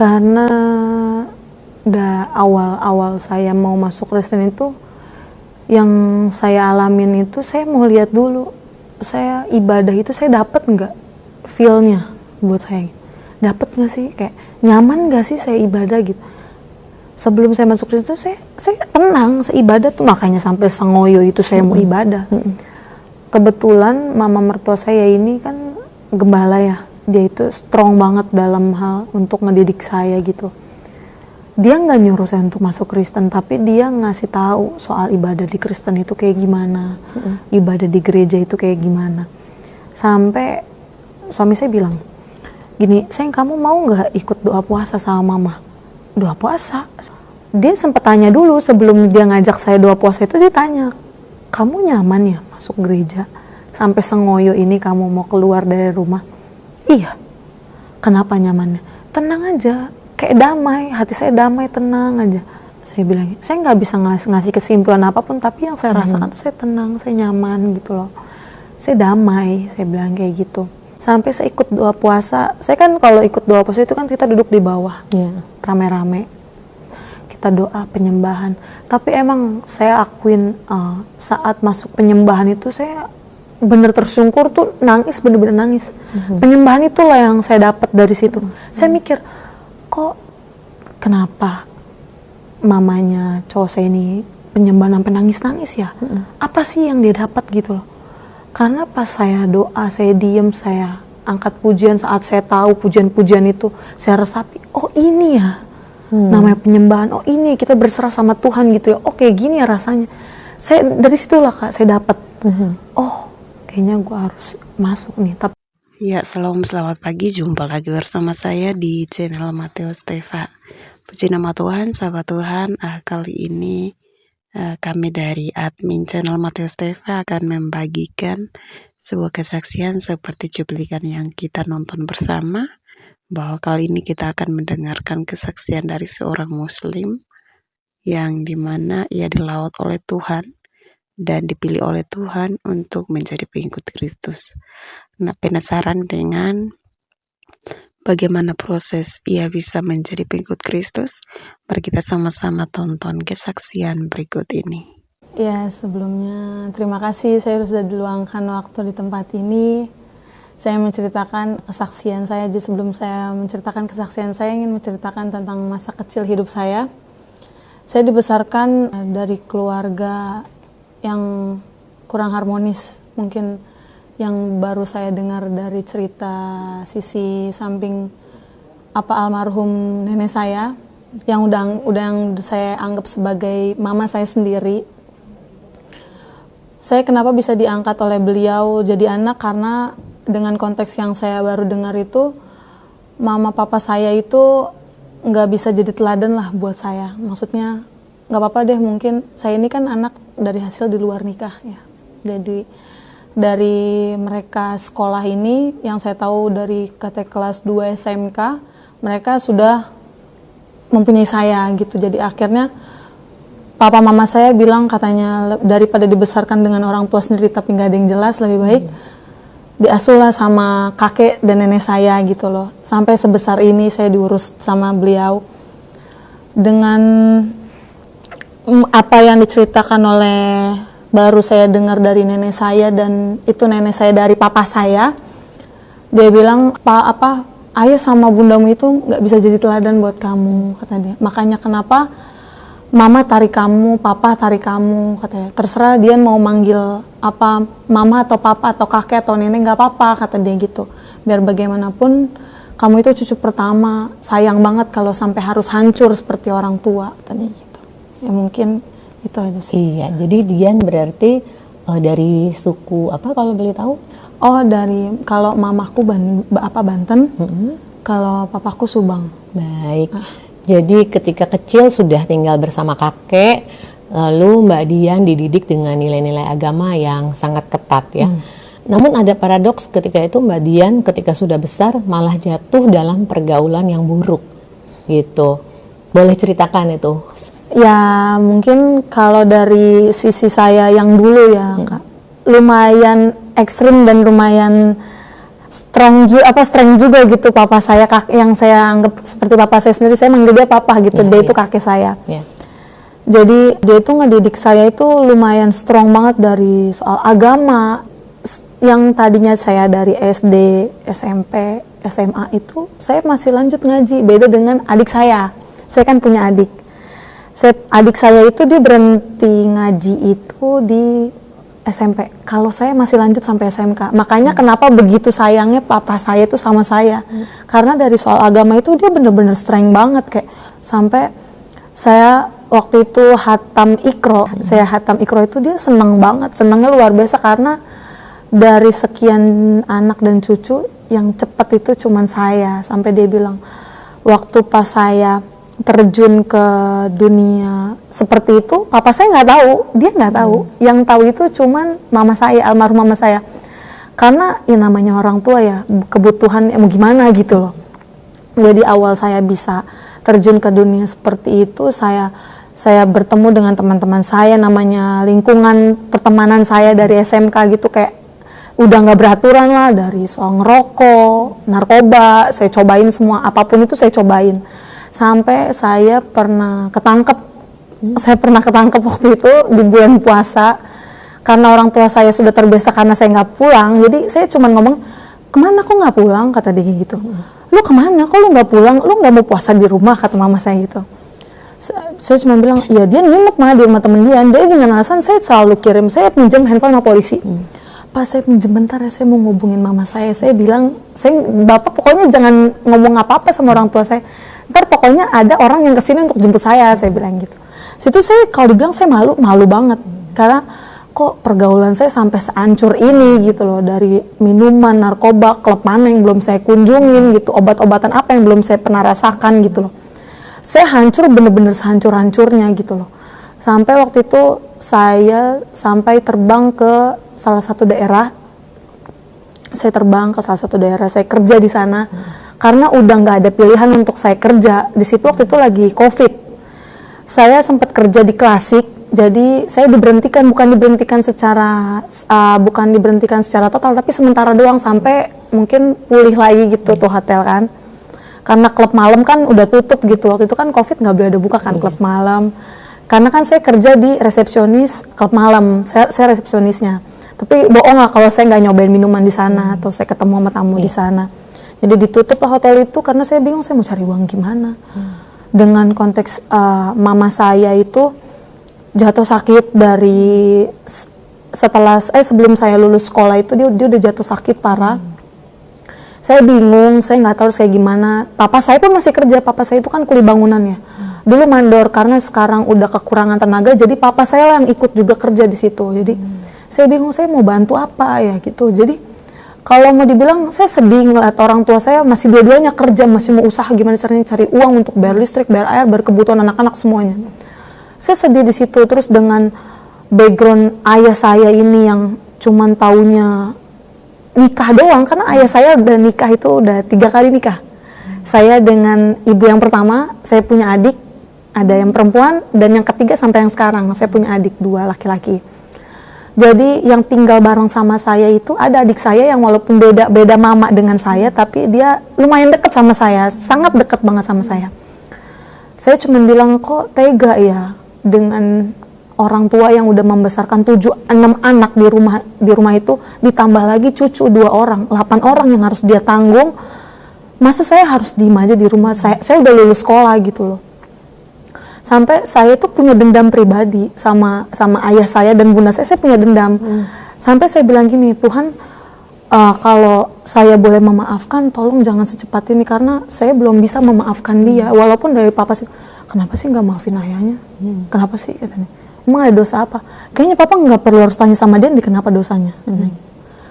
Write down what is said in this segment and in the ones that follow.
Karena awal-awal saya mau masuk Kristen itu, yang saya alamin itu saya mau lihat dulu, saya ibadah itu saya dapat nggak feel-nya buat saya, dapat nggak sih, kayak nyaman nggak sih saya ibadah gitu. Sebelum saya masuk situ saya tenang, saya ibadah tuh, makanya sampai sengoyo itu saya mau ibadah. Kebetulan mama mertua saya ini kan gembala ya, dia itu strong banget dalam hal untuk ngedidik saya gitu. Dia nggak nyuruh saya untuk masuk Kristen, tapi dia ngasih tahu soal ibadah di Kristen itu kayak gimana, ibadah di gereja itu kayak gimana. Sampai suami saya bilang gini, sayang kamu mau nggak ikut doa puasa sama mama? Doa puasa? Dia sempat tanya dulu sebelum dia ngajak saya doa puasa itu, dia tanya, kamu nyaman ya masuk gereja? Sampai sengoyo ini kamu mau keluar dari rumah? Iya. Kenapa nyamannya? Tenang aja, kayak damai, hati saya damai, tenang aja. Saya bilang, saya nggak bisa ngasih kesimpulan apapun, tapi yang saya rasakan tuh saya tenang, saya nyaman gitu loh. Saya damai, saya bilang kayak gitu. Sampai saya ikut doa puasa. Saya kan kalau ikut doa puasa itu kan kita duduk di bawah, rame-rame. Kita doa penyembahan. Tapi emang saya akuin saat masuk penyembahan itu saya bener tersungkur tuh, nangis, bener-bener nangis. Penyembahan itulah yang saya dapat dari situ. Saya mikir, kok kenapa mamanya cowok saya ini penyembahan sampai nangis-nangis ya? Apa sih yang dia dapat gitu loh? Karena pas saya doa, saya diem, saya angkat pujian, saat saya tahu pujian-pujian itu, saya resapi, oh ini ya namanya penyembahan, oh ini kita berserah sama Tuhan gitu ya, oh kayak gini ya rasanya. Saya dari situlah Kak, saya dapat, oh kayaknya gue harus masuk nih. Ya, selamat pagi, jumpa lagi bersama saya di channel Mateus Teva. Puji nama Tuhan, sahabat Tuhan. Kali ini kami dari admin channel Mateus Teva akan membagikan sebuah kesaksian seperti cuplikan yang kita nonton bersama, bahwa kali ini kita akan mendengarkan kesaksian dari seorang muslim yang dimana ia dilaut oleh Tuhan dan dipilih oleh Tuhan untuk menjadi pengikut Kristus. Nah, penasaran dengan bagaimana proses ia bisa menjadi pengikut Kristus? Mari kita sama-sama tonton kesaksian berikut ini. Ya, sebelumnya terima kasih saya sudah diluangkan waktu di tempat ini. Saya menceritakan kesaksian saya. Jadi sebelum saya menceritakan kesaksian saya, ingin menceritakan tentang masa kecil hidup saya. Saya dibesarkan dari keluarga yang kurang harmonis. Mungkin yang baru saya dengar dari cerita sisi samping almarhum nenek saya, yang udah saya anggap sebagai mama saya sendiri. Saya kenapa bisa diangkat oleh beliau jadi anak, karena dengan konteks yang saya baru dengar itu, mama papa saya itu nggak bisa jadi teladan lah buat saya. Maksudnya nggak apa-apa deh, mungkin saya ini kan anak dari hasil di luar nikah ya. Jadi dari mereka sekolah ini, yang saya tahu dari KT kelas 2 SMK, mereka sudah mempunyai saya gitu. Jadi akhirnya papa mama saya bilang, katanya daripada dibesarkan dengan orang tua sendiri tapi nggak ada yang jelas, lebih baik diasuh lah sama kakek dan nenek saya gitu loh. Sampai sebesar ini saya diurus sama beliau. Dengan apa yang diceritakan oleh, baru saya dengar dari nenek saya, dan itu nenek saya dari papa saya. Dia bilang, ayah sama bundamu itu nggak bisa jadi teladan buat kamu, kata dia. Makanya kenapa mama tarik kamu, papa tarik kamu, katanya. Terserah dia mau manggil apa, mama atau papa atau kakek atau nenek, nggak apa-apa, kata dia gitu. Biar bagaimanapun kamu itu cucu pertama, sayang banget kalau sampai harus hancur seperti orang tua, kata dia gitu. Ya mungkin itu aja sih. Iya, jadi Dian berarti dari suku apa kalau boleh tahu? Oh, dari, kalau mamaku Banten, kalau papaku Subang. Baik. Jadi ketika kecil sudah tinggal bersama kakek, lalu Mbak Dian dididik dengan nilai-nilai agama yang sangat ketat ya. Namun ada paradoks ketika itu Mbak Dian ketika sudah besar malah jatuh dalam pergaulan yang buruk gitu. Boleh ceritakan itu? Ya mungkin kalau dari sisi saya yang dulu ya Kak, lumayan ekstrim dan lumayan strength juga gitu papa saya, yang saya anggap seperti papa saya sendiri. Saya manggil dia papa gitu, dia itu kakek saya. Jadi dia itu ngedidik saya itu lumayan strong banget dari soal agama. Yang tadinya saya dari SD, SMP, SMA itu saya masih lanjut ngaji. Beda dengan adik saya kan punya adik. Adik saya itu dia berhenti ngaji itu di SMP. Kalau saya masih lanjut sampai SMK. Makanya kenapa begitu sayangnya papa saya itu sama saya. Karena dari soal agama itu dia bener-bener strength banget, kayak sampai saya waktu itu hatam Iqra. Saya hatam Iqra itu dia seneng banget, senengnya luar biasa, karena dari sekian anak dan cucu yang cepat itu cuman saya. Sampai dia bilang waktu pas saya terjun ke dunia seperti itu, papa saya nggak tahu, dia nggak tahu. Yang tahu itu cuman mama saya, almarhum mama saya. Karena ya namanya orang tua ya, kebutuhan mau gimana gitu loh. Jadi awal saya bisa terjun ke dunia seperti itu, saya bertemu dengan teman-teman saya, namanya lingkungan pertemanan saya dari SMK gitu, kayak udah nggak beraturan lah, dari soal ngerokok, narkoba, saya cobain semua, apapun itu saya cobain. Sampai saya pernah ketangkep. Saya pernah ketangkep waktu itu di bulan puasa, karena orang tua saya sudah terbiasa karena saya nggak pulang. Jadi saya cuma ngomong, kemana kok nggak pulang, kata dia gitu. Lu kemana, kok lu nggak pulang, lu nggak mau puasa di rumah, kata mama saya gitu. Saya cuma bilang, ya dia nginep mah di rumah temen dia. Dia dengan alasan saya selalu kirim, saya pinjam handphone sama polisi. Pas saya pinjam bentar ya, saya mau ngubungin mama saya bilang, bapak pokoknya jangan ngomong apa-apa sama orang tua saya, ntar pokoknya ada orang yang kesini untuk jemput saya bilang gitu. Situ saya kalau dibilang saya malu banget, karena kok pergaulan saya sampai sehancur ini gitu loh, dari minuman, narkoba, klub mana yang belum saya kunjungin gitu, obat-obatan apa yang belum saya pernah rasakan gitu loh. Saya hancur, bener-bener sehancur-hancurnya gitu loh. Sampai waktu itu saya sampai terbang ke salah satu daerah. Saya terbang ke salah satu daerah, saya kerja di sana. Karena udah nggak ada pilihan untuk saya kerja. Di situ waktu itu lagi COVID. Saya sempat kerja di Klasik, jadi saya bukan diberhentikan secara total, tapi sementara doang sampai mungkin pulih lagi gitu tuh hotel kan. Karena klub malam kan udah tutup gitu. Waktu itu kan COVID nggak boleh ada buka kan klub malam. Karena kan saya kerja di resepsionis klub malam, saya resepsionisnya. Tapi bohong lah kalau saya nggak nyobain minuman di sana atau saya ketemu sama tamu di sana. Jadi ditutup lah hotel itu karena saya bingung saya mau cari uang gimana. Dengan konteks mama saya itu jatuh sakit dari sebelum saya lulus sekolah itu dia udah jatuh sakit parah. Saya bingung, saya nggak tahu harus kayak gimana. Papa saya pun masih kerja, papa saya itu kan kuli bangunan ya. Dulu mandor, karena sekarang udah kekurangan tenaga, jadi papa saya yang ikut juga kerja di situ. Jadi saya bingung, saya mau bantu apa ya gitu. Jadi kalau mau dibilang saya sedih ngeliat orang tua saya masih dua-duanya kerja, masih mau usaha gimana caranya cari uang untuk bayar listrik, bayar air, bayar kebutuhan anak-anak semuanya. Saya sedih di situ. Terus dengan background ayah saya ini yang cuman taunya nikah doang, karena ayah saya udah nikah itu udah 3 kali nikah. Saya dengan ibu yang pertama, saya punya adik, ada yang perempuan, dan yang ketiga sampai yang sekarang, saya punya adik 2 laki-laki. Jadi yang tinggal bareng sama saya itu ada adik saya yang walaupun beda mama dengan saya, tapi dia lumayan dekat sama saya, sangat dekat banget sama saya. Saya cuma bilang, kok tega ya dengan orang tua yang udah membesarkan 7-6 anak di rumah itu, ditambah lagi cucu 2 orang, 8 orang yang harus dia tanggung. Masa saya harus diem aja di rumah? Saya udah lulus sekolah gitu loh. Sampai saya tuh punya dendam pribadi sama ayah saya dan bunda saya punya dendam. Sampai saya bilang gini, Tuhan, kalau saya boleh memaafkan, tolong jangan secepat ini, karena saya belum bisa memaafkan dia. Walaupun dari papa sih, kenapa sih nggak maafin ayahnya? Kenapa sih katanya? Emang ada dosa apa? Kayaknya papa nggak perlu harus tanya sama dia, kenapa dosanya?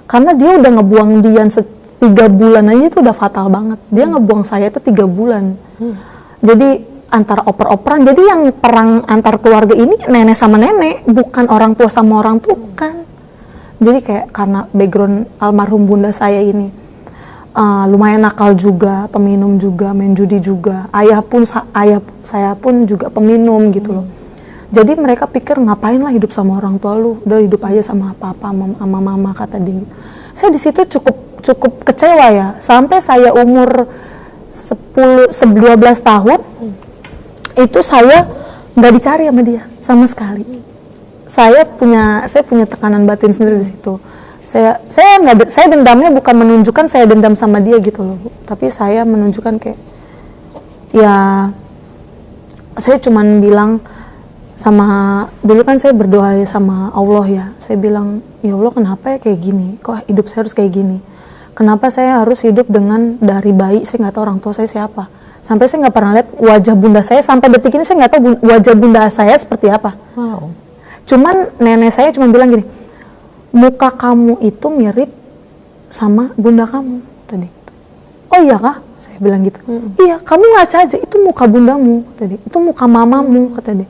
Karena dia udah ngebuang Dian 3 bulan aja itu udah fatal banget. Dia ngebuang saya itu 3 bulan. Jadi antara oper-operan, jadi yang perang antar keluarga ini nenek sama nenek, bukan orang tua sama orang tua, bukan. Jadi kayak karena background almarhum bunda saya ini lumayan nakal juga, peminum juga, main judi juga. Ayah saya pun juga peminum gitu loh. Jadi mereka pikir ngapain lah hidup sama orang tua lu, udah hidup aja sama papa, sama mama, kata dia gitu. Saya di situ cukup cukup kecewa ya, sampai saya umur 12 tahun itu saya nggak dicari sama dia sama sekali. Saya punya tekanan batin sendiri di situ. Saya dendamnya bukan menunjukkan saya dendam sama dia gitu loh, Bu. Tapi saya menunjukkan kayak ya saya cuman bilang sama, dulu kan saya berdoa ya sama Allah ya, saya bilang, ya Allah kenapa ya kayak gini, kok hidup saya harus kayak gini, kenapa saya harus hidup dengan dari bayi saya nggak tahu orang tua saya siapa, sampai saya nggak pernah lihat wajah bunda saya, sampai detik ini saya nggak tahu wajah bunda saya seperti apa. Wow. Cuman nenek saya cuma bilang gini, muka kamu itu mirip sama bunda kamu tadi. Oh iya kah? Saya bilang gitu. Iya, kamu ngaca aja, itu muka bundamu tadi, itu muka mamamu kata dia.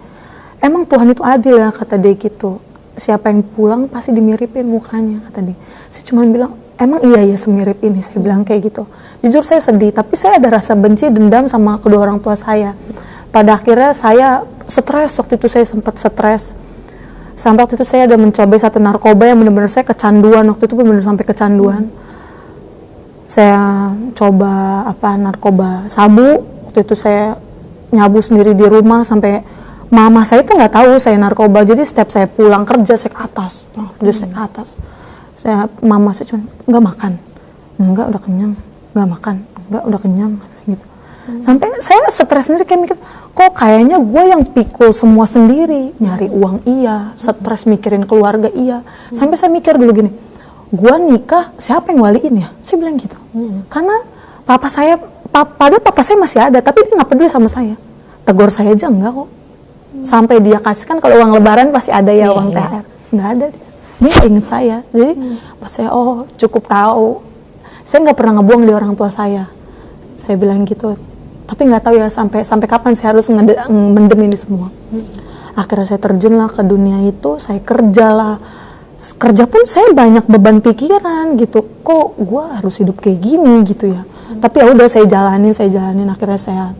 Emang Tuhan itu adil ya, kata dia gitu. Siapa yang pulang pasti dimiripin mukanya, kata dia. Saya cuma bilang, emang iya ya semirip ini, saya bilang kayak gitu. Jujur saya sedih, tapi saya ada rasa benci, dendam sama kedua orang tua saya. Pada akhirnya saya stres, waktu itu saya sempat stres. Sampai waktu itu saya ada mencoba satu narkoba yang benar-benar saya kecanduan, waktu itu benar-benar sampai kecanduan. Saya coba narkoba sabu, waktu itu saya nyabu sendiri di rumah sampai mama saya itu nggak tahu saya narkoba, jadi setiap saya pulang kerja saya ke atas, saya ke atas. Mama saya cuma nggak makan, nggak udah kenyang, nggak makan, nggak udah kenyang gitu. Sampai saya stres sendiri kayak mikir, kok kayaknya gue yang pikul semua sendiri, nyari uang iya, stres mikirin keluarga iya. Sampai saya mikir dulu gini, gue nikah siapa yang waliin ya? Saya bilang gitu, karena padahal papa saya masih ada, tapi dia nggak peduli sama saya, tegur saya aja enggak kok. Sampai dia kasih kan kalau uang lebaran pasti ada ya, uang THR, nggak ada dia inget saya. Jadi pas saya cukup tahu, saya nggak pernah ngebuang di orang tua saya bilang gitu. Tapi nggak tahu ya sampai kapan saya harus mendem ini semua. Akhirnya saya terjunlah ke dunia itu, saya kerja pun saya banyak beban pikiran gitu, kok gue harus hidup kayak gini gitu ya. Tapi ya udah saya jalanin, akhirnya saya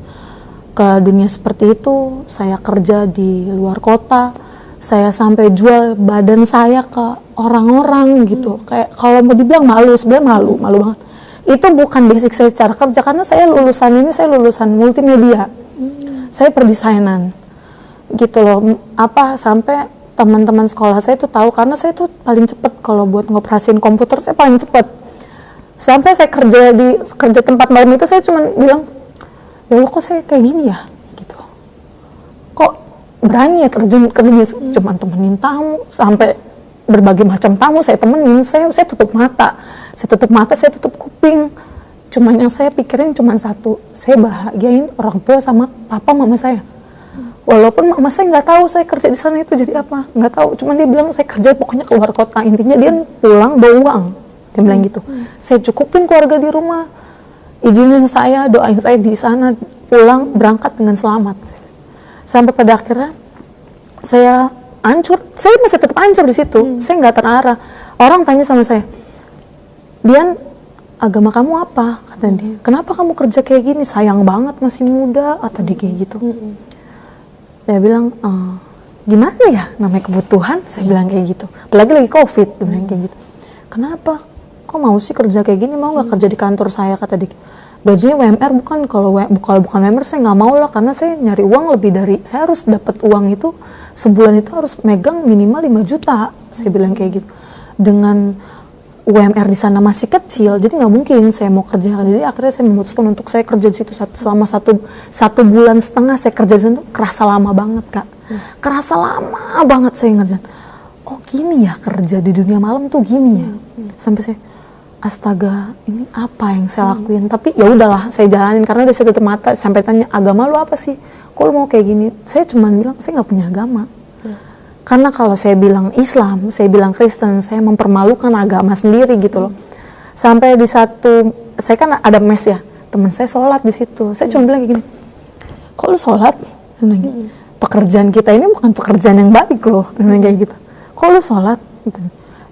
ke dunia seperti itu. Saya kerja di luar kota, saya sampai jual badan saya ke orang-orang gitu. Kayak kalau mau dibilang malu, sebenarnya malu banget. Itu bukan basic saya secara kerja, karena saya lulusan multimedia. Saya perdesainan gitu loh. Sampai teman-teman sekolah saya tuh tahu, karena saya tuh paling cepet kalau buat ngoperasin komputer, saya paling cepet. Sampai saya kerja tempat malam itu saya cuma bilang, ya Allah kok saya kayak gini ya gitu, kok berani ya terjun ke dunia, cuma temenin tamu, sampai berbagai macam tamu saya temenin. Saya tutup mata, saya tutup kuping, cuman yang saya pikirin cuma satu, saya bahagiain orang tua sama papa mama saya. Walaupun mama saya nggak tahu saya kerja di sana itu jadi apa, nggak tahu, cuman dia bilang saya kerja pokoknya keluar kota, intinya dia pulang bawa uang, dia bilang gitu. Saya cukupin keluarga di rumah, izinin saya, doain saya di sana, pulang berangkat dengan selamat. Sampai pada akhirnya saya hancur, saya masih tetap hancur di situ. Saya nggak terarah. Orang tanya sama saya, Dian, agama kamu apa? Kata dia. Kenapa kamu kerja kayak gini? Sayang banget masih muda, kata dia kayak gitu. Saya bilang, gimana ya, namanya kebutuhan. Saya bilang kayak gitu. Apalagi lagi COVID, dia bilang kayak gitu. Kenapa? Kok mau sih kerja kayak gini, mau nggak kerja di kantor saya, kata dia. Gajinya WMR, bukan WMR saya nggak mau lah, karena saya nyari uang lebih dari, saya harus dapat uang itu sebulan itu harus megang minimal 5 juta, saya bilang kayak gitu. Dengan UMR di sana masih kecil, jadi nggak mungkin saya mau kerja. Jadi akhirnya saya memutuskan untuk saya kerja di situ selama satu bulan setengah. Saya kerja di situ kerasa lama banget, Kak, kerasa lama banget saya ngerjain. Oh gini ya kerja di dunia malam tuh gini ya. Sampai saya, astaga, ini apa yang saya lakuin? Tapi ya udahlah, saya jalanin karena udah saya tutup mata. Sampai tanya, agama lu apa sih? Kok lu mau kayak gini? Saya cuma bilang, saya nggak punya agama. Karena kalau saya bilang Islam, saya bilang Kristen, saya mempermalukan agama sendiri gitu loh. Sampai di saya kan ada mes ya, teman saya sholat di situ. Saya cuma bilang kayak gini, kok lu sholat? Pekerjaan kita ini bukan pekerjaan yang baik loh, kayak gitu. Kok lu sholat?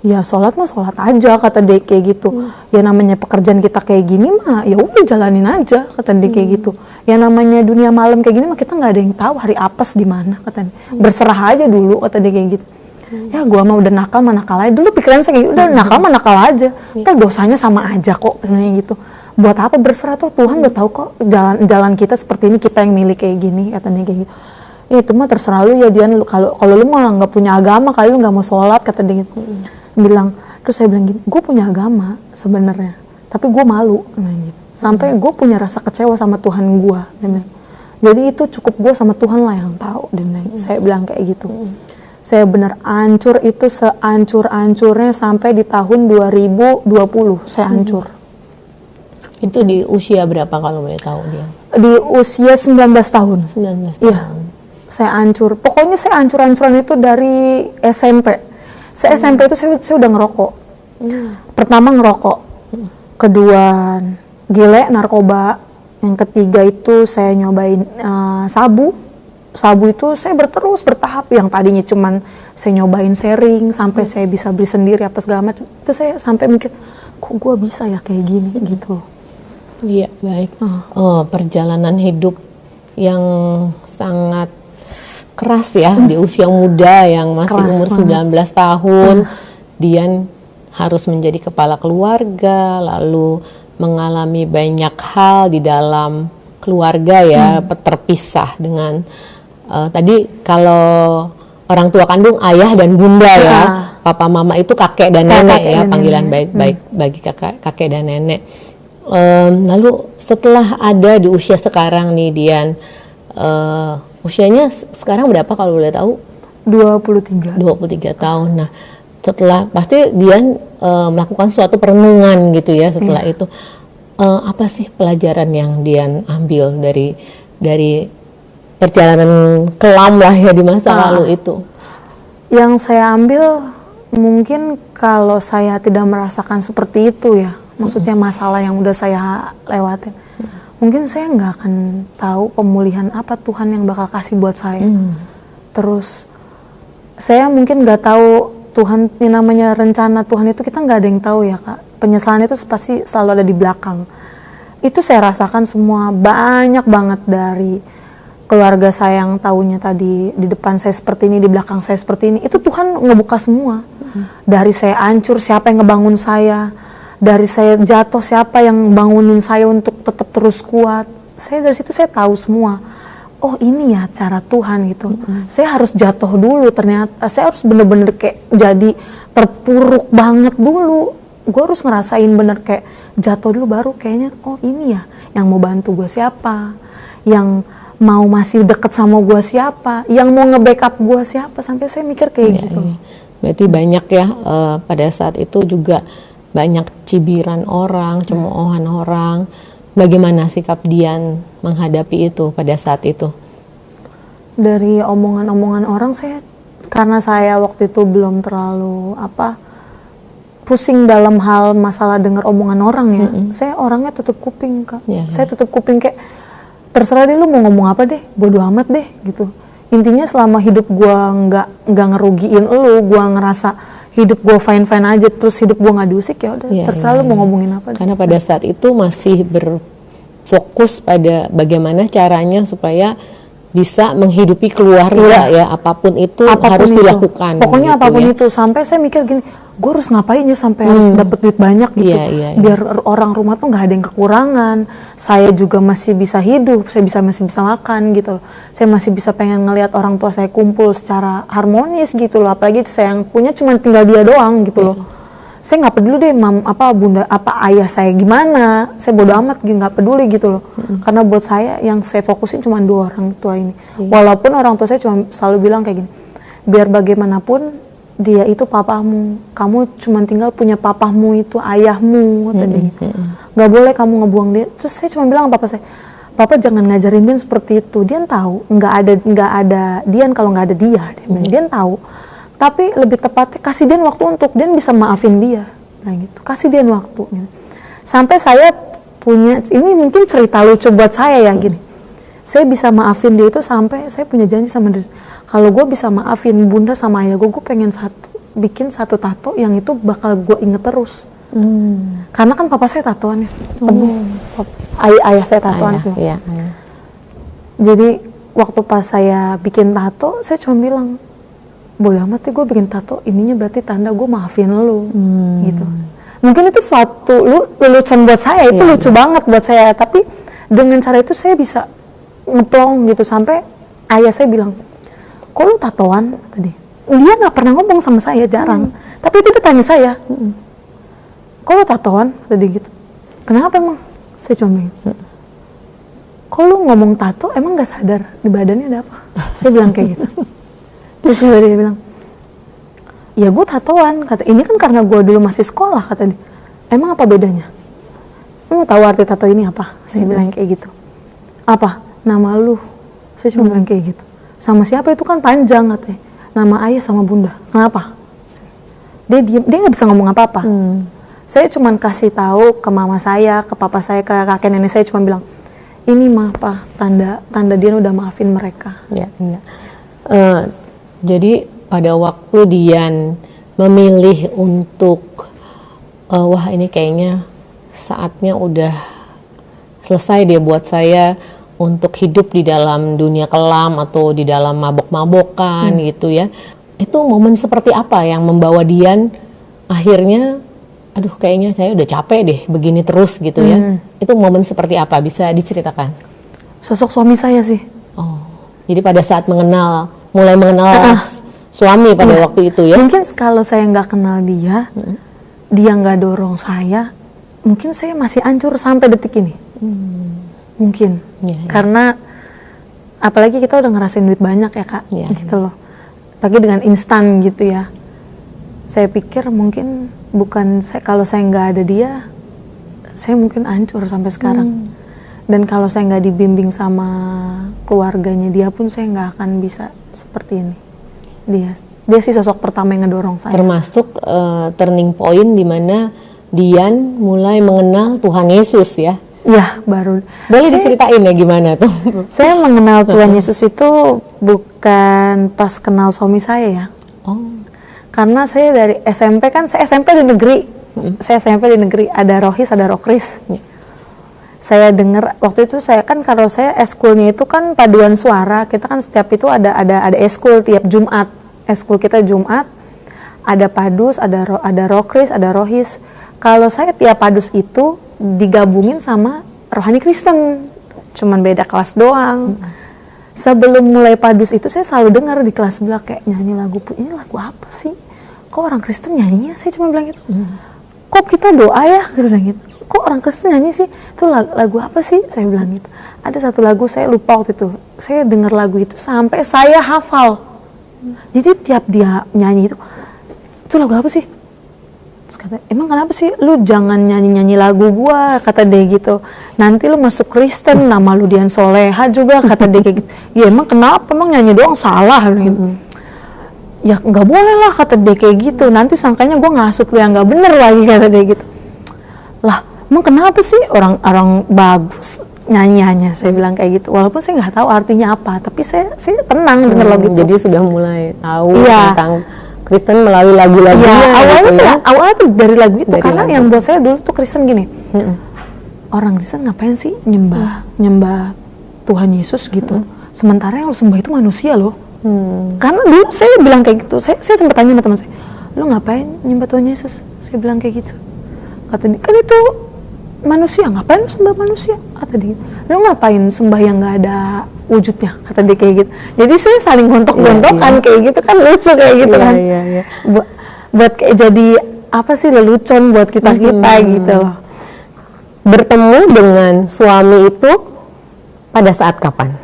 Ya sholat mah sholat aja, kata dia kayak gitu. Ya namanya pekerjaan kita kayak gini mah, ya udah jalanin aja, kata dia kayak gitu. Ya namanya dunia malam kayak gini mah kita nggak ada yang tahu hari apes di mana, kata dia. Berserah aja dulu, kata dia kayak gitu. Ya gue mah udah nakal mah nakal aja. Dulu pikiran saya kayak udah nakal mah nakal aja. Kita dosanya sama aja kok kayak gitu. Buat apa berserah, tuh Tuhan udah tahu kok jalan kita seperti ini, kita yang milih kayak gini, katanya kayak gitu. Ya itu mah terserah lu ya Dian, kalau lu mah nggak punya agama, kali lu nggak mau sholat, kata dia gitu. Bilang, terus saya bilang gini, gue punya agama sebenarnya, tapi gue malu, gitu. Sampai gue punya rasa kecewa sama Tuhan gue, jadi itu cukup gue sama Tuhan lah yang tahu, saya bilang kayak gitu. Saya benar hancur, itu sehancur-hancurnya sampai di tahun 2020 saya hancur. Itu di usia berapa kalau boleh tahu dia? Di usia 19 tahun. 19 tahun. Iya. Saya hancur. Pokoknya saya hancur-hancuran itu dari SMP. Saya SMP itu saya udah ngerokok. Pertama ngerokok. Kedua gile, narkoba. Yang ketiga itu saya nyobain sabu. Sabu itu saya bertahap. Yang tadinya cuman saya nyobain sharing sampai saya bisa beli sendiri apa segala macam. Itu saya sampai mikir, kok gue bisa ya kayak gini gitu. Iya, baik. Perjalanan hidup yang sangat keras ya di usia muda yang masih Keras umur 19 tahun. Dian harus menjadi kepala keluarga, lalu mengalami banyak hal di dalam keluarga ya, terpisah dengan tadi kalau orang tua kandung ayah dan bunda ya, papa mama itu kakek dan nenek ya, panggilan baik-baik bagi kakek dan nenek. Lalu setelah ada di usia sekarang nih Dian, usianya sekarang berapa kalau boleh tahu? 23 tahun. Nah, setelah pasti Dian melakukan suatu perenungan gitu ya setelah itu. Apa sih pelajaran yang Dian ambil dari perjalanan kelam lah ya di masa lalu itu? Yang saya ambil, mungkin kalau saya tidak merasakan seperti itu ya, maksudnya masalah yang udah saya lewatin, mungkin saya nggak akan tahu pemulihan apa Tuhan yang bakal kasih buat saya. Terus saya mungkin nggak tahu Tuhan, yang namanya rencana Tuhan itu kita nggak ada yang tahu ya Kak. Penyesalan itu pasti selalu ada di belakang. Itu saya rasakan semua, banyak banget dari keluarga saya yang taunya tadi di depan saya seperti ini, di belakang saya seperti ini. Itu Tuhan ngebuka semua. Dari saya hancur, siapa yang ngebangun saya? Dari saya jatuh, siapa yang bangunin saya untuk tetap terus kuat? Saya dari situ saya tahu semua. Oh ini ya cara Tuhan gitu. Saya harus jatuh dulu, ternyata saya harus bener-bener kayak jadi terpuruk banget dulu. Gue harus ngerasain bener kayak jatuh dulu baru kayaknya, oh ini ya yang mau bantu gue siapa, yang mau masih deket sama gue siapa, yang mau nge-backup gue siapa, sampai saya mikir kayak gitu. Iya. Berarti banyak ya pada saat itu juga banyak cibiran orang, cemoohan orang. Bagaimana sikap Dian menghadapi itu pada saat itu? Dari omongan-omongan orang, karena saya waktu itu belum terlalu pusing dalam hal masalah dengar omongan orang ya. Saya orangnya tutup kuping Kak. Saya tutup kuping kayak terserah deh lu mau ngomong apa deh, bodo amat deh gitu. Intinya selama hidup gua nggak ngerugiin lu, gua ngerasa hidup gue fine aja, terus hidup gue nggak diusik, ya udah terserah lu mau ngomongin apa. Karena pada saat itu masih berfokus pada bagaimana caranya supaya bisa menghidupi keluarga ya, apapun itu harus dilakukan. Pokoknya gitu apapun ya. itu, sampai saya mikir gini, gue harus ngapain ya sampai harus dapat duit banyak gitu, biar orang rumah tuh nggak ada yang kekurangan, saya juga masih bisa hidup, saya masih bisa makan gitu loh. Saya masih bisa pengen ngelihat orang tua saya kumpul secara harmonis gitu loh, apalagi saya yang punya cuma tinggal dia doang gitu loh. Saya nggak peduli deh bunda ayah saya gimana, saya bodo amat gitu, nggak peduli gitu loh. Karena buat saya yang saya fokusin cuma dua orang tua ini. Walaupun orang tua saya cuma selalu bilang kayak gini, biar bagaimanapun dia itu papamu, kamu cuma tinggal punya papamu itu ayahmu, tadi nggak boleh kamu ngebuang dia. Terus saya cuma bilang ke papa saya, papa jangan ngajarin Dian seperti itu. Dian tahu nggak ada Dian kalau nggak ada dia. Dian tahu, tapi lebih tepatnya kasih Dian waktu untuk Dian bisa maafin dia, nah gitu, kasih Dian waktu. Gitu. Sampai saya punya, ini mungkin cerita lucu buat saya ya gini. Saya bisa maafin dia itu sampai saya punya janji sama dia, kalau gue bisa maafin bunda sama ayah gue pengen bikin satu tato yang itu bakal gue inget terus. Karena kan papa saya tatoannya, ayah saya tatoan. Jadi waktu pas saya bikin tato, saya cuma bilang, bodo amat ya gue bikin tato, ininya berarti tanda gue maafin lu gitu. Mungkin itu suatu lelucon buat saya, itu lucu banget buat saya, tapi dengan cara itu saya bisa ngeplong gitu, sampai ayah saya bilang, kok lu tatoan tadi? Dia nggak pernah ngomong sama saya, jarang, tapi itu dia tanya saya, kok lu tatoan tadi gitu? Kenapa emang? Saya cuma bilang, kok lu ngomong tato emang nggak sadar di badannya ada apa? Saya bilang kayak gitu. Terus dia bilang, ya gue tatoan, kata, ini kan karena gue dulu masih sekolah, kata dia. Emang apa bedanya? Lu mau tahu arti tato ini apa? Saya bilang kayak gitu. Apa? Nama lu. Saya cuma bilang kayak gitu. Sama siapa itu kan panjang, katanya. Nama ayah sama bunda. Kenapa? Dia diem, dia nggak bisa ngomong apa-apa. Saya cuma kasih tahu ke mama saya, ke papa saya, ke kakek nenek saya, cuma bilang, ini mah apa? Tanda dia udah maafin mereka. Ya, iya. Jadi pada waktu Dian memilih untuk wah ini kayaknya saatnya udah selesai dia buat saya untuk hidup di dalam dunia kelam atau di dalam mabok-mabokan gitu ya. Itu momen seperti apa yang membawa Dian akhirnya aduh kayaknya saya udah capek deh begini terus gitu ya. Itu momen seperti apa, bisa diceritakan? Sosok suami saya sih. Oh. Jadi pada saat mulai mengenal suami pada waktu itu ya. Mungkin kalau saya nggak kenal dia, dia nggak dorong saya, mungkin saya masih hancur sampai detik ini. Mungkin. Karena apalagi kita udah ngerasain duit banyak ya Kak, gitu loh. Apalagi dengan instan gitu ya. Saya pikir mungkin bukan saya, kalau saya nggak ada dia, saya mungkin hancur sampai sekarang. Dan kalau saya nggak dibimbing sama keluarganya dia pun, saya nggak akan bisa seperti ini. Dia sih sosok pertama yang ngedorong saya. Termasuk turning point di mana Dian mulai mengenal Tuhan Yesus ya. Iya, baru. Boleh diceritain ya gimana tuh? Saya mengenal Tuhan Yesus itu bukan pas kenal suami saya ya. Oh. Karena saya dari SMP kan, saya SMP di negeri. Saya SMP di negeri, ada Rohis, ada Rokris. Saya dengar waktu itu, saya kan kalau saya eskulnya itu kan paduan suara, kita kan setiap itu ada eskul tiap Jumat. Eskul kita Jumat, ada padus, ada Rokris, ada Rohis. Kalau saya tiap padus itu digabungin sama Rohani Kristen, cuman beda kelas doang. Sebelum mulai padus itu saya selalu dengar di kelas sebelah kayak nyanyi lagu, ini lagu apa sih? Kok orang Kristen nyanyinya? Saya cuma bilang gitu. Kok kita doa ya? Gitu bilang gitu. Kok orang Kristen nyanyi sih? Itu lagu apa sih? Saya bilang gitu. Ada satu lagu saya lupa waktu itu. Saya dengar lagu itu sampai saya hafal. Jadi tiap dia nyanyi itu lagu apa sih? Terus kata, emang kenapa sih lu jangan nyanyi-nyanyi lagu gua, kata dia gitu. Nanti lu masuk Kristen, nama lu Dian Soleha juga, kata dia kayak gitu. Ya emang kenapa, emang nyanyi doang salah gitu. Ya nggak boleh lah, kata dia kayak gitu. Nanti sangkanya gua ngasut lu yang nggak bener lagi, kata dia gitu. Lah, emang kenapa sih orang bagus nyanyiannya, saya bilang kayak gitu. Walaupun saya nggak tahu artinya apa, tapi saya tenang denger lagu itu. Jadi sudah mulai tahu tentang Kristen melalui lagu-lagunya. Awalnya tuh dari lagu itu, karena yang buat saya dulu tuh Kristen gini, orang Kristen ngapain sih nyembah Tuhan Yesus gitu, sementara yang lo sembah itu manusia loh. Karena dulu saya bilang kayak gitu, saya sempat tanya sama teman saya, lo ngapain nyembah Tuhan Yesus? Saya bilang kayak gitu, kata dia, kan itu manusia, ngapain lo sembah manusia? Kata dia, lo ngapain sembah yang nggak ada wujudnya, kata dia kayak gitu. Jadi saya saling gontok-gontokan kayak gitu kan, lucu kayak gitu kan. Buat kayak jadi apa sih, lelucon buat kita gitu loh. Bertemu dengan suami itu pada saat kapan?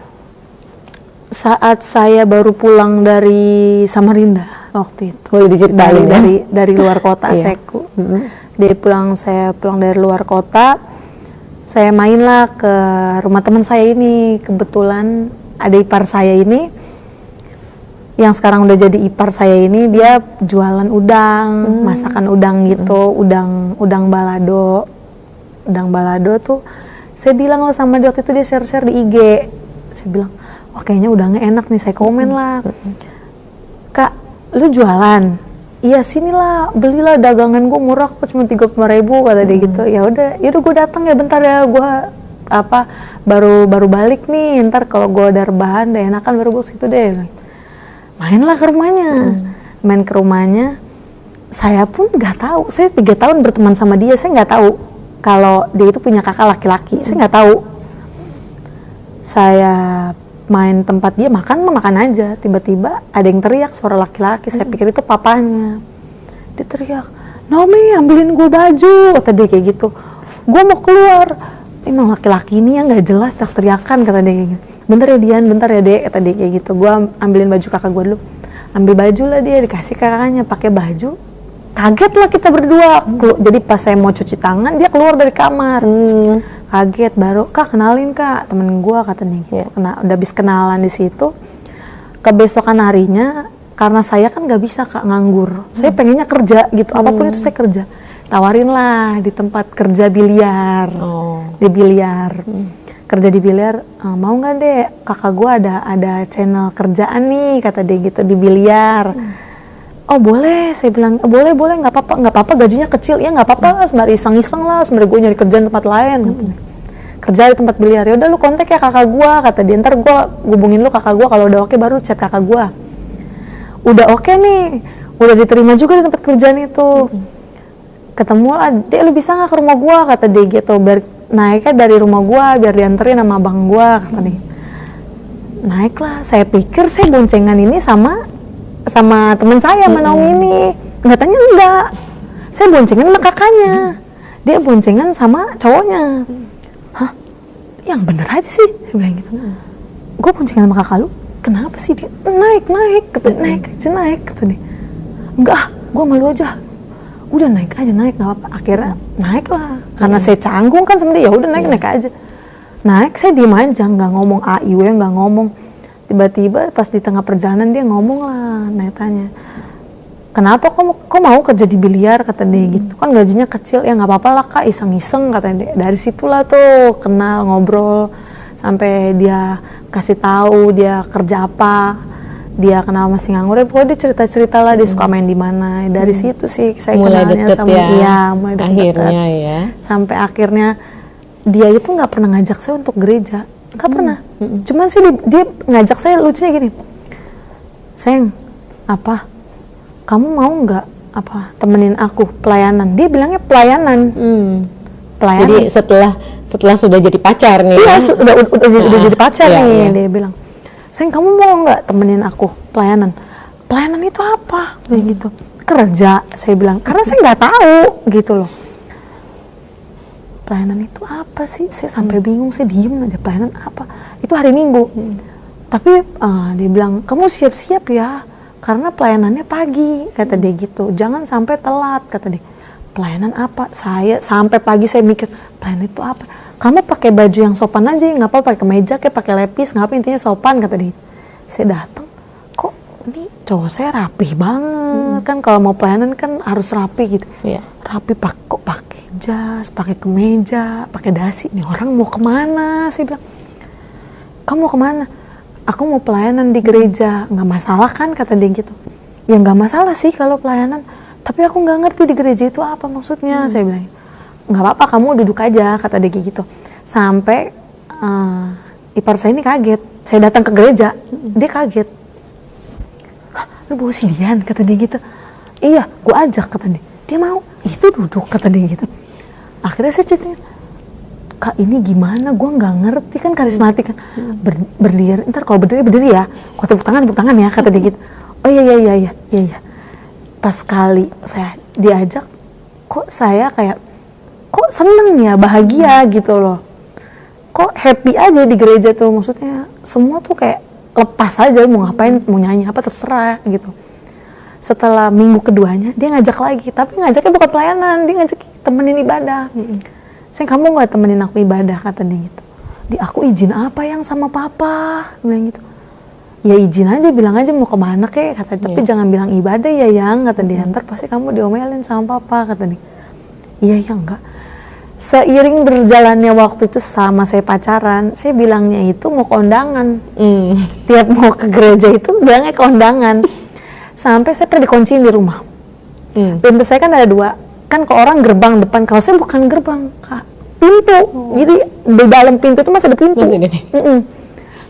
Saat saya baru pulang dari Samarinda waktu itu. Boleh diceritain dari luar kota. Saya pulang dari luar kota. Saya mainlah ke rumah teman saya ini. Kebetulan ada ipar saya ini, yang sekarang udah jadi ipar saya ini, dia jualan udang, masakan udang gitu, udang balado. Udang balado tuh, saya bilang lah sama dia waktu itu, dia share-share di IG. Saya bilang, wah kayaknya udangnya enak nih, saya komen lah. Kak, lu jualan? Iya sinilah, belilah dagangan gue murah kok, cuma 35.000, kata dia gitu. Yaudah gue datang ya, bentar ya, gue baru balik nih, ntar kalau gue ada rebahan udah enakan baru gue situ deh. mainlah ke rumahnya. Main ke rumahnya, saya pun nggak tahu, saya 3 tahun berteman sama dia, saya nggak tahu kalau dia itu punya kakak laki-laki, saya nggak tahu. Saya main tempat dia, makan aja, tiba-tiba ada yang teriak, suara laki-laki, saya pikir itu papanya. Dia teriak, "Naomi, ambilin gue baju," kata dia kayak gitu. Gue mau keluar, emang laki-laki ini yang nggak jelas teriakan, kata dia kayak gitu. "Bentar ya Dian, bentar ya Dek," kata dia kayak gitu. Gue ambilin baju kakak gue dulu, ambil baju lah dia, dikasih kakaknya, pakai baju. Kaget lah kita berdua. Jadi pas saya mau cuci tangan, dia keluar dari kamar. Kaget, baru, "Kak, kenalin Kak, temen gue," katanya gitu. Udah habis kenalan di situ. Kebesokan harinya, karena saya kan nggak bisa Kak nganggur, saya pengennya kerja gitu, apapun itu saya kerja. Tawarin lah di tempat kerja biliar, di biliar, kerja di biliar. "Mau nggak Dek, kakak gue ada channel kerjaan nih," kata dia gitu, di biliar. "Oh boleh," saya bilang, "Boleh, nggak apa-apa, gajinya kecil." "Ya nggak apa-apa lah, sembari iseng-iseng lah, sembari gue nyari kerjaan tempat lain," katanya. "Kerja di tempat biliar, ya udah lu kontak ya kakak gue," kata dia, "ntar gue hubungin lu kakak gue, kalau udah oke baru chat kakak gue." Udah oke nih, udah diterima juga di tempat kerjaan itu. Ketemu lah, "Dek, lu bisa nggak ke rumah gue," kata dia gitu, "biar naiknya dari rumah gue, biar dianterin sama abang gue," kata dia. Naiklah, saya pikir saya boncengan ini sama teman saya, sama Naomi ini. Katanya enggak, saya boncengan sama kakaknya, dia boncengan sama cowoknya. "Hah, yang bener aja sih," saya bilang gitu. "Gue boncengan sama kakak lu, kenapa sih?" Dia, naik, kata, naik, kata dia. "Enggak, gue malu aja." "Udah naik aja, nggak apa-apa." Akhirnya naik lah, karena saya canggung kan sama dia, ya udah naik aja. Naik, saya diem aja, nggak ngomong AIW, nggak ngomong. Tiba-tiba pas di tengah perjalanan dia ngomong lah, tanya, "Kenapa kok mau kerja di biliar?" kata dia gitu, "kan gajinya kecil." "Ya nggak apa-apa lah Kak, iseng-iseng," kata dia. Dari situlah tuh kenal, ngobrol, sampai dia kasih tahu dia kerja apa, dia kenal masih nganggur, pokoknya dia cerita-cerita lah dia suka main di mana. Dari situ sih saya mulai kenalnya deket sama ya, dia, mulai deket. akhirnya ya. Sampai akhirnya dia itu nggak pernah ngajak saya untuk gereja, nggak pernah. Cuman sih dia ngajak saya, lucunya gini, "Sayang, apa kamu mau nggak temenin aku pelayanan?" Dia bilangnya pelayanan. Pelayanan. Jadi setelah sudah jadi pacar nih. Iya, udah jadi pacar iya, nih. iya. Dia bilang, "Sayang, kamu mau nggak temenin aku pelayanan?" "Pelayanan itu apa?" Kayak gitu. "Kerja," saya bilang, karena saya nggak tahu gitu loh. "Pelayanan itu apa sih?" Saya sampai bingung, saya diem aja, "Pelayanan apa?" Itu hari Minggu. Tapi dia bilang, "Kamu siap-siap ya, karena pelayanannya pagi," kata dia gitu. "Jangan sampai telat," kata dia. "Pelayanan apa?" Saya sampai pagi saya mikir, pelayanan itu apa? "Kamu pakai baju yang sopan aja, nggak apa-apa, pakai kemeja kayak pakai lepis, nggak apa, intinya sopan," kata dia. Saya datang, kok ini cowok saya rapi banget, kan kalau mau pelayanan kan harus rapi gitu. Rapi, kok pakai jas, pakai kemeja, pakai dasi. Nih orang mau kemana? Saya bilang, "Kamu mau kemana?" "Aku mau pelayanan di gereja." "Nggak masalah kan?" kata dia gitu. "Ya nggak masalah sih kalau pelayanan, tapi aku nggak ngerti di gereja itu apa maksudnya." Saya bilang, "Nggak apa-apa, kamu duduk aja," kata dia gitu. Sampai ipar saya ini kaget, saya datang ke gereja, dia kaget. "Hah, lu bawa si Dian?" kata dia gitu. "Iya, gua ajak," kata dia. "Dia mau?" "Itu duduk," kata dia gitu. Akhirnya saya ceritanya, "Kak, ini gimana? Gue nggak ngerti," kan karismatik kan. Berdiri, ntar kalau berdiri ya, kok tepuk tangan ya, kata dia gitu. "Oh iya. Pas kali saya diajak, kok saya kayak, kok seneng ya, bahagia gitu loh. Kok happy aja di gereja tuh, maksudnya semua tuh kayak lepas aja, mau ngapain, mau nyanyi apa terserah gitu. Setelah minggu keduanya, dia ngajak lagi, tapi ngajaknya bukan pelayanan, dia ngajak temenin ibadah. "Sayang, kamu nggak temenin aku ibadah?" kata dia gitu. "Aku izin apa yang sama papa?" bilang gitu. "Ya izin aja, bilang aja mau kemana kek," kata dia. "Tapi jangan bilang ibadah ya yang," kata dia. "Ntar pasti kamu diomelin sama papa," kata dia. Iya enggak. Seiring berjalannya waktu itu sama saya pacaran, saya bilangnya itu mau ke undangan. Tiap mau ke gereja itu bilangnya ke undangan. Sampai saya pernah dikunciin di rumah. Pintu saya kan ada 2. Kan ke orang gerbang depan, kalau saya bukan gerbang, Kak, pintu. Jadi di dalam pintu itu masih ada pintu.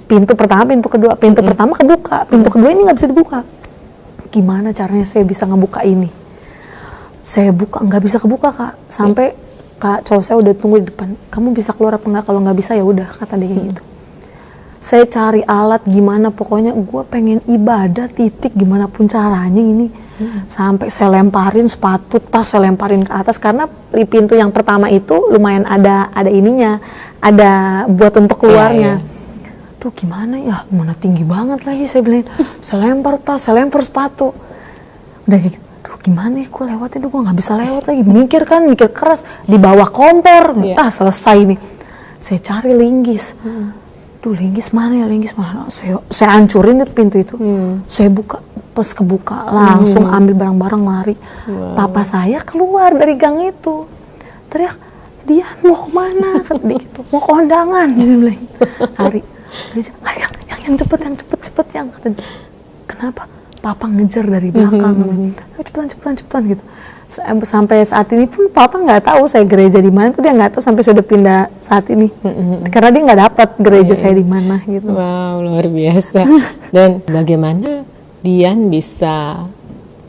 pintu pertama, pintu kedua. Pintu pertama kebuka, pintu kedua ini nggak bisa dibuka. Gimana caranya saya bisa ngebuka ini? Saya buka, nggak bisa kebuka Kak. Sampai Kak cowok saya udah tunggu di depan. Kamu bisa keluar apa enggak? Kalau nggak bisa ya udah, kata dia kayak gitu. Saya cari alat gimana, pokoknya gue pengen ibadah titik gimana pun caranya ini. Sampai saya lemparin sepatu, tas saya lemparin ke atas karena di pintu yang pertama itu lumayan ada ininya, ada buat untuk keluarnya. Tuh gimana ya, mana tinggi banget lagi, saya bilang. Saya lempar tas, saya lempar sepatu. Udah gitu, duh gimana ya gue lewatin, gue nggak bisa lewat lagi. Mikir keras, di bawah kompor, selesai nih. Saya cari linggis. Duh linggis mana ya, linggis mana? Saya hancurin itu pintu itu. Saya buka, pas kebuka langsung ambil barang-barang lari. Papa saya keluar dari gang itu, teriak, "Dia mau kemana?" Kata dia gitu. "Mau ke kondangan." Dia bilang, "Hari, yang cepet yang." Kata dia, "Kenapa?" Papa ngejar dari belakang. Cepetan gitu. Sampai saat ini pun Papa nggak tahu saya gereja di mana, tuh dia nggak tahu sampai sudah pindah saat ini. Karena dia nggak dapat gereja saya di mana gitu. Wow, luar biasa. Dan bagaimana Dian bisa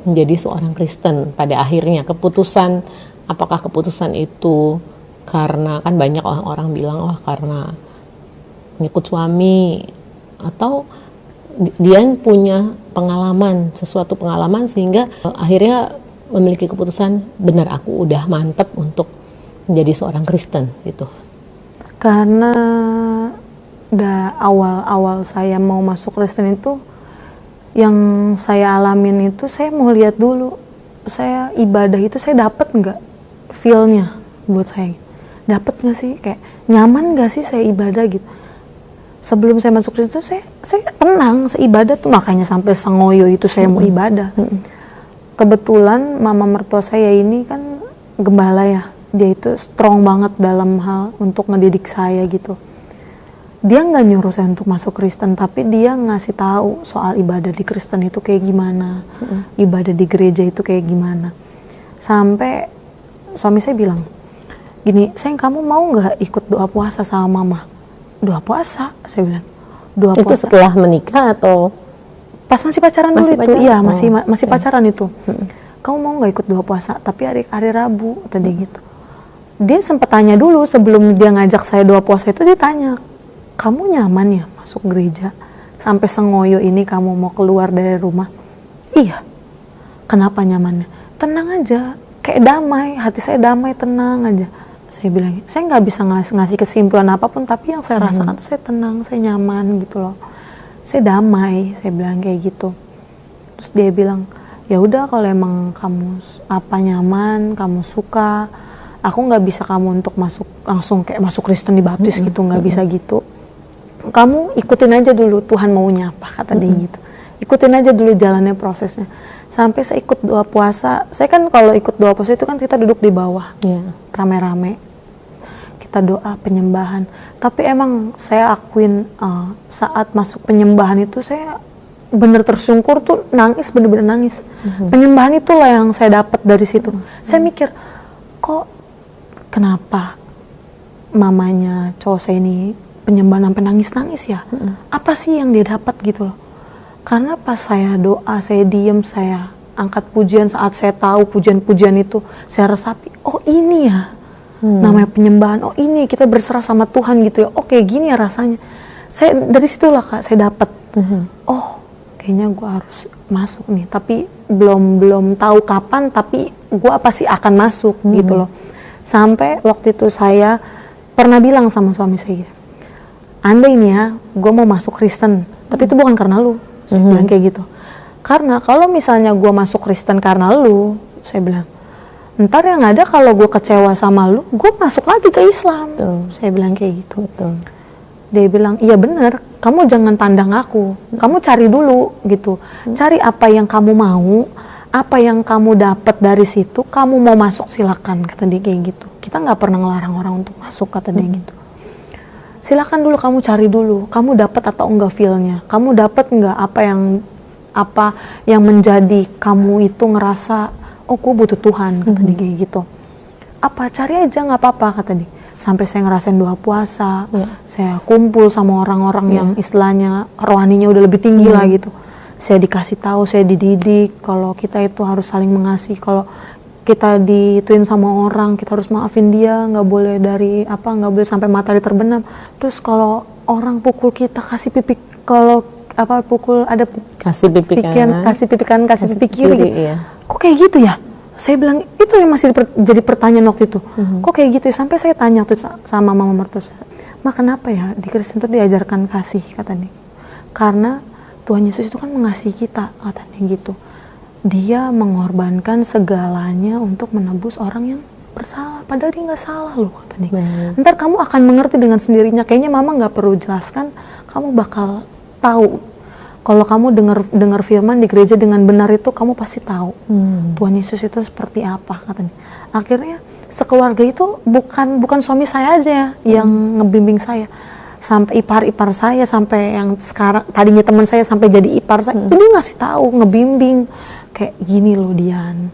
menjadi seorang Kristen pada akhirnya? Apakah keputusan itu karena, kan banyak orang bilang karena ngikut suami, atau Dian punya sesuatu pengalaman sehingga akhirnya memiliki keputusan, benar aku udah mantep untuk menjadi seorang Kristen gitu. Karena awal saya mau masuk Kristen itu, yang saya alamin itu saya mau lihat dulu, saya ibadah itu saya dapat nggak feel-nya buat saya, dapat nggak sih, kayak nyaman nggak sih saya ibadah gitu. Sebelum saya masuk Kristen itu saya tenang, saya ibadah tuh, makanya sampai sengoyo itu saya mau ibadah. Kebetulan mama mertua saya ini kan gembala ya, dia itu strong banget dalam hal untuk ngedidik saya gitu. Dia nggak nyuruh saya untuk masuk Kristen, tapi dia ngasih tahu soal ibadah di Kristen itu kayak gimana, ibadah di gereja itu kayak gimana. Sampai suami saya bilang, "Gini, sayang, kamu mau nggak ikut doa puasa sama mama?" "Doa puasa?" Saya bilang. "Doa itu puasa." Setelah menikah atau Pas masih pacaran dulu itu? Iya, masih pacaran itu. "Kamu mau nggak ikut doa puasa? Tapi hari Rabu," tadi gitu. Dia sempat tanya dulu sebelum dia ngajak saya doa puasa itu, dia tanya, "Kamu nyaman ya masuk gereja? Sampai sengoyo ini kamu mau keluar dari rumah?" "Iya." "Kenapa nyamannya?" "Tenang aja, kayak damai, hati saya damai, tenang aja." Saya bilang, saya nggak bisa ngasih kesimpulan apapun, tapi yang saya rasakan tuh saya tenang, saya nyaman gitu loh. Saya damai, saya bilang kayak gitu. Terus dia bilang, "Ya udah, kalau emang kamu nyaman, kamu suka, aku nggak bisa kamu untuk langsung kayak masuk Kristen dibaptis gitu, nggak bisa gitu. Kamu ikutin aja dulu Tuhan maunya apa," kata dia gitu. "Ikutin aja dulu jalannya, prosesnya." Sampai saya ikut doa puasa. Saya kan kalau ikut doa puasa itu kan kita duduk di bawah, rame-rame. Kita doa penyembahan. Tapi emang saya akuin saat masuk penyembahan itu saya bener tersungkur tuh, nangis, bener-bener nangis. Penyembahan itulah yang saya dapat dari situ. Saya mikir, kok kenapa mamanya cowok saya ini penyembahan sampai nangis-nangis ya? Apa sih yang dia dapat gitu loh? Karena pas saya doa, saya diem, saya angkat pujian, saat saya tahu pujian-pujian itu, saya resapi, oh ini ya namanya penyembahan, oh ini kita berserah sama Tuhan gitu ya, oh kayak gini ya rasanya. Saya dari situlah Kak, saya dapat, oh kayaknya gue harus masuk nih, tapi belum tahu kapan, tapi gue pasti akan masuk gitu loh. Sampai waktu itu saya pernah bilang sama suami saya, andai nih ya, gue mau masuk Kristen, tapi itu bukan karena lu, saya bilang kayak gitu. Karena kalau misalnya gue masuk Kristen karena lu, saya bilang, ntar yang ada kalau gue kecewa sama lu, gue masuk lagi ke Islam. Saya bilang kayak gitu. Dia bilang, iya bener, kamu jangan pandang aku, kamu cari dulu gitu, cari apa yang kamu mau, apa yang kamu dapat dari situ, kamu mau masuk silakan, kata dia kayak gitu. Kita nggak pernah ngelarang orang untuk masuk, kata dia gitu. Silakan dulu, kamu cari dulu, kamu dapat atau enggak feel-nya, kamu dapat enggak apa yang menjadi kamu itu ngerasa, oh gue butuh Tuhan, kata dia kayak gitu. Apa, cari aja nggak apa-apa, kata dia. sampai saya ngerasain doa puasa, Ya. saya kumpul sama orang-orang yang istilahnya rohaninya udah lebih tinggi lah gitu. Saya dikasih tahu, saya dididik kalau kita itu harus saling mengasihi, kalau kita dituin sama orang kita harus maafin dia, nggak boleh nggak boleh sampai matahari terbenam. Terus kalau orang pukul kita kasih pipi, kalau pukul ada Kasih pipi kanan, kasih pipi kanan, kasih pipi kiri gitu. iya. Kok kayak gitu ya? Saya bilang itu yang masih jadi pertanyaan waktu itu. Kok kayak gitu ya? Sampai saya tanya tuh sama mama mertua saya, "Ma, kenapa ya di Kristen itu diajarkan kasih?" katanya. Karena Tuhan Yesus itu kan mengasihi kita, katanya gitu. Dia mengorbankan segalanya untuk menebus orang yang bersalah, padahal dia nggak salah loh, katanya. Ntar kamu akan mengerti dengan sendirinya. Kayaknya mama nggak perlu jelaskan, kamu bakal tahu. Kalau kamu dengar firman di gereja dengan benar itu, kamu pasti tahu Tuhan Yesus itu seperti apa, katanya. Akhirnya sekeluarga itu bukan suami saya aja yang ngebimbing saya, sampai ipar saya, sampai yang sekarang tadinya teman saya sampai jadi ipar saya, dia ngasih tahu, ngebimbing kayak gini loh Dian,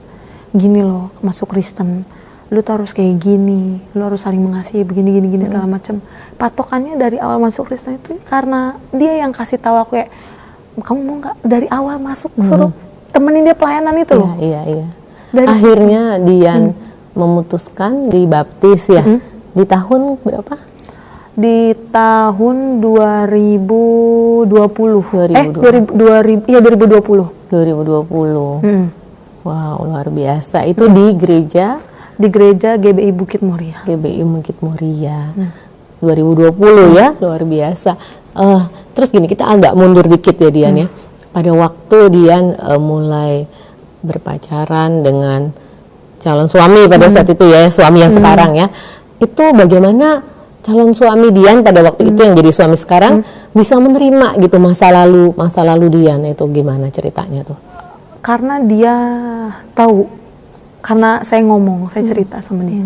gini loh masuk Kristen, lu tuh harus kayak gini, lu harus saling mengasihi begini segala macam. Patokannya dari awal masuk Kristen itu karena dia yang kasih tahu aku, kayak kamu mau nggak dari awal masuk suruh temenin dia pelayanan itu loh. Iya. Akhirnya Dian memutuskan dibaptis ya. Di tahun berapa? Di tahun 2020. 2020. 2020. Wow, luar biasa. Itu di gereja? Di gereja GBI Bukit Muria. GBI Bukit Muria. 2020 ya, luar biasa. Terus gini, kita agak mundur dikit ya Dian ya. Pada waktu Dian mulai berpacaran dengan calon suami pada saat itu ya, suami yang sekarang ya. Itu bagaimana calon suami Dian pada waktu itu yang jadi suami sekarang bisa menerima gitu masa lalu Dian itu, gimana ceritanya tuh? Karena dia tahu, karena saya cerita sama dia.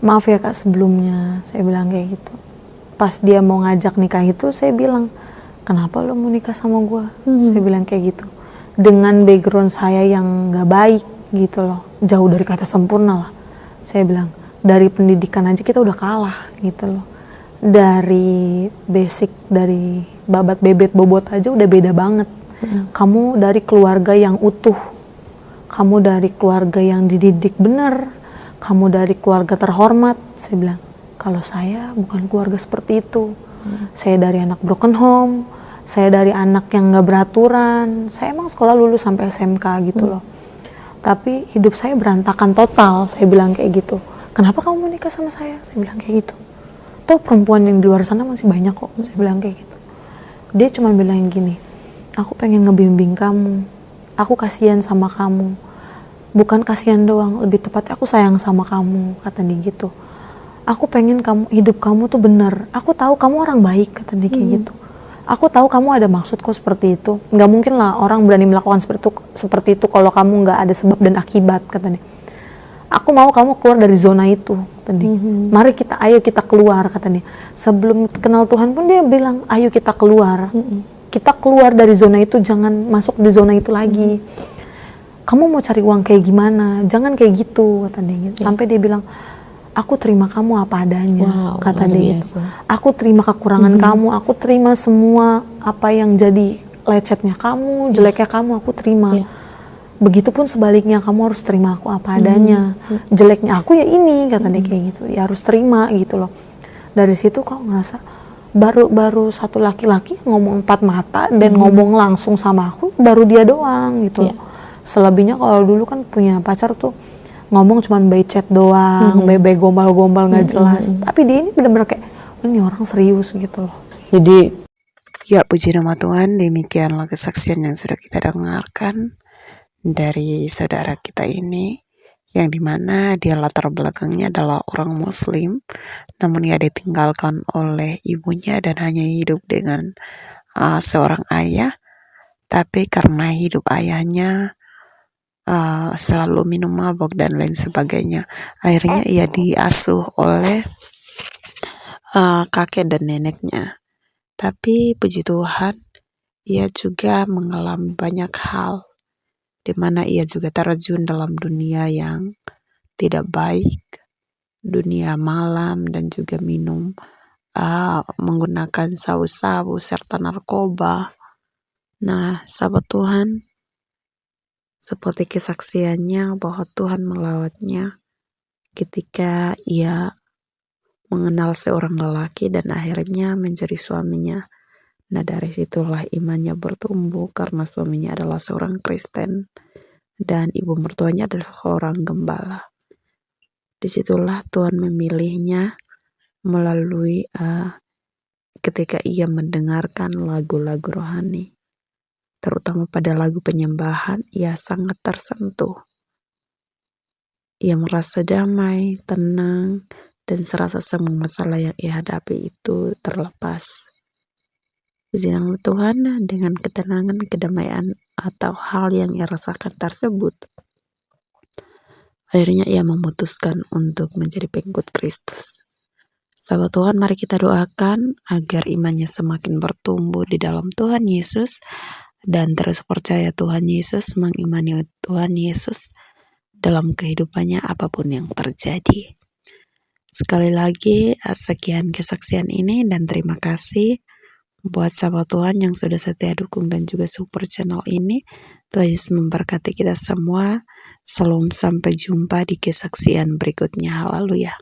Maaf ya Kak sebelumnya, saya bilang kayak gitu. Pas dia mau ngajak nikah itu, saya bilang, kenapa lo mau nikah sama gue? Saya bilang kayak gitu. Dengan background saya yang gak baik gitu loh, jauh dari kata sempurna lah. Saya bilang, dari pendidikan aja kita udah kalah gitu loh. Dari basic, dari babat bebet bobot aja udah beda banget. Kamu dari keluarga yang utuh, kamu dari keluarga yang dididik benar, kamu dari keluarga terhormat. Saya bilang, kalau saya bukan keluarga seperti itu. Saya dari anak broken home, saya dari anak yang gak beraturan. Saya emang sekolah lulus sampai SMK gitu loh. Tapi hidup saya berantakan total. Saya bilang kayak gitu. Kenapa kamu mau nikah sama saya? Saya bilang kayak gitu. Tuh perempuan yang di luar sana masih banyak kok. Saya bilang kayak gitu. Dia cuma bilang gini, aku pengen ngebimbing kamu. Aku kasihan sama kamu. Bukan kasihan doang, lebih tepatnya aku sayang sama kamu, kata dia gitu. Aku pengen hidup kamu tuh benar. Aku tahu kamu orang baik, kata dia kayak gitu. Aku tahu kamu ada maksud kok seperti itu. Nggak mungkin lah orang berani melakukan seperti itu kalau kamu nggak ada sebab dan akibat, kata dia. Aku mau kamu keluar dari zona itu, kata dia. Mari ayo kita keluar, kata dia. Sebelum kenal Tuhan pun dia bilang, ayo kita keluar. Kita keluar dari zona itu, jangan masuk di zona itu lagi. Kamu mau cari uang kayak gimana? Jangan kayak gitu, kata dia gitu. Sampai dia bilang, aku terima kamu apa adanya, kata dia gitu. Aku terima kekurangan kamu, aku terima semua apa yang jadi lecetnya kamu, jeleknya kamu, aku terima. Begitupun sebaliknya, kamu harus terima aku apa adanya. Jeleknya aku ya ini, kata dia kayak gitu. Ya harus terima gitu loh. Dari situ kok ngerasa baru satu laki-laki ngomong empat mata dan ngomong langsung sama aku, baru dia doang gitu loh. Selebihnya kalau dulu kan punya pacar tuh ngomong cuman by chat doang, by gombal-gombal nggak jelas. Tapi dia ini benar-benar kayak, ini orang serius gitu loh. Jadi ya puji nama Tuhan, demikianlah kesaksian yang sudah kita dengarkan dari saudara kita ini, yang dimana dia latar belakangnya adalah orang Muslim, namun ia ditinggalkan oleh ibunya dan hanya hidup dengan seorang ayah. Tapi karena hidup ayahnya selalu minum mabok dan lain sebagainya, akhirnya ia diasuh oleh kakek dan neneknya. Tapi puji Tuhan, ia juga mengalami banyak hal di mana ia juga terjun dalam dunia yang tidak baik, dunia malam dan juga minum, menggunakan sabu-sabu serta narkoba. Nah, sahabat Tuhan, seperti kesaksiannya bahwa Tuhan melawatnya ketika ia mengenal seorang lelaki dan akhirnya menjadi suaminya. Nah, dari situlah imannya bertumbuh karena suaminya adalah seorang Kristen dan ibu mertuanya adalah seorang gembala. Disitulah Tuhan memilihnya melalui ketika ia mendengarkan lagu-lagu rohani. Terutama pada lagu penyembahan, ia sangat tersentuh. Ia merasa damai, tenang, dan serasa semua masalah yang ia hadapi itu terlepas. Puji nama Tuhan, dengan ketenangan, kedamaian, atau hal yang ia rasakan tersebut, akhirnya ia memutuskan untuk menjadi pengikut Kristus. Sahabat Tuhan, mari kita doakan agar imannya semakin bertumbuh di dalam Tuhan Yesus dan terus percaya Tuhan Yesus, mengimani Tuhan Yesus dalam kehidupannya apapun yang terjadi. Sekali lagi, sekian kesaksian ini dan terima kasih buat sahabat Tuhan yang sudah setia dukung dan juga support channel ini. Tuhan Yesus memberkati kita semua. Salam, sampai jumpa di kesaksian berikutnya. Haleluya.